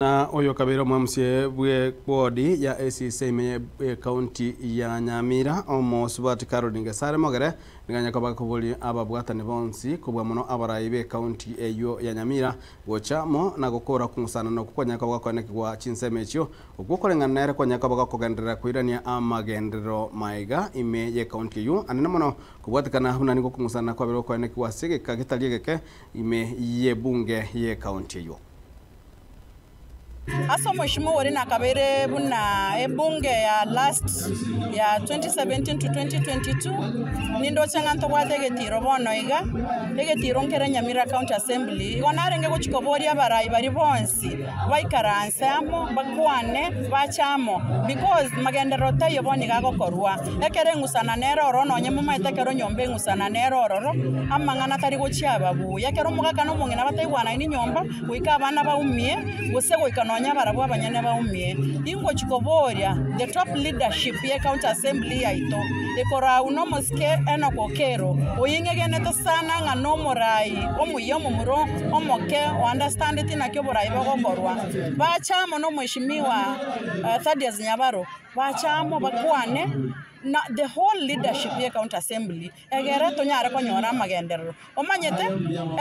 Na oyo kabiro mwamsie bwe bodi ya ACC menye county ya Nyamira omo subati Caroline Ngesare mogere nganya kwa bakubuli ababwatane bonsi kubwa muno abarayibe county eyo ya Nyamira gochamo na gukora kumusana no kukonya kwa konekwa chinsemechyo okukorengana nere konya kwa bakogendera kwirania amagendero maiga ime ye county yu anene muno kubwatikana huna niko kumusana kwa biro konekwa sege kagitaliegeke ime ye bunge ye county yu. Aso mheshimiwa Orina Kabere buna ebunge ya last ya 2017 to 2022 nindo changanto watege tiro bono iga ege tiro nkere Nyamira County Assembly igonarenge gochikoboria barayi bari bonsi baikaranse amo bakwane bachamo because magendero tayo boni gagokorwa ekere ngusana nero orono nyemuma itekero nyombe ngusana nero ororo amangana tari gochiaba bu yakero mugaka no mungina bataywana ini nyomba wika abana baumie gusego ikano barabwa abanyane baumie ingo chikoboria the top leadership ye county assembly yaito ekora uno moske eno kokero oyingegeneto sana ngano morai omuyomo muro omoke understand it na kyoborai bagokorwa bachamo no mheshimiwa Thaddeus Nyabaro bachamo bakwane na the whole leadership ye county assembly egere tonyara konyora magendero omanyete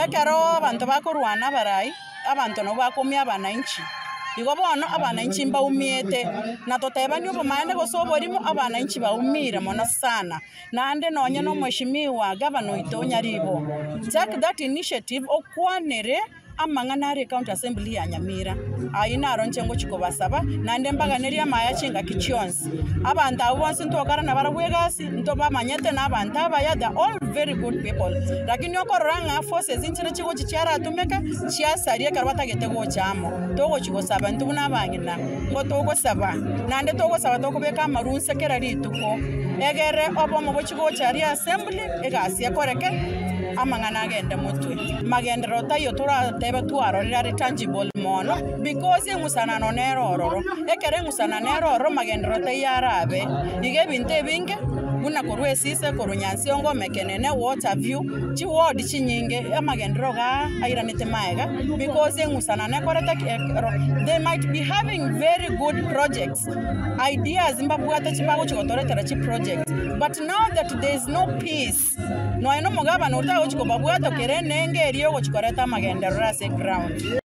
ekero abantu bakorwana barai abantu no bakomya abananchi igobono abananchi mbaumiete na toteba nyo bamane gosoborimo abananchi baumire mona sana nande nonye no mheshimiwa governor Itonyaribo take that initiative okwanere amanganare county assembly ya Nyamira aina aroncengo chikobasaba nande mbaganeri amaya chinga kichionsi abantu abonse ntokara na barabwegasi ntoba manyete na abantu abaya they all very good people lakini okoranga forces inchire chigo chichara atumeka chiasarie karwata getego chamo togo chigosaba ntubuna bangina ngo togo saba nande togo saba tokobeka amarunse kera rituko egere obomo bochigo chari assembly egasi akoreke amangana agende mutwe magendero tayo tura tebe tuarorira tangible mono because ngusana no nero ororo ekere ngusana nero ororo magendero tayarabe ige binte binge buna korwesise korunyansi ongo mekenene water view chi ward chinyinge amagendero ga airanite maega because ngusana ne koreta they might be having very good projects ideas mbabwata chibago chikotoretera chi project but now that there is no peace no eno mogaba no utago chikobabwata kerene ngeri yogo chikoreta magendero rase ground.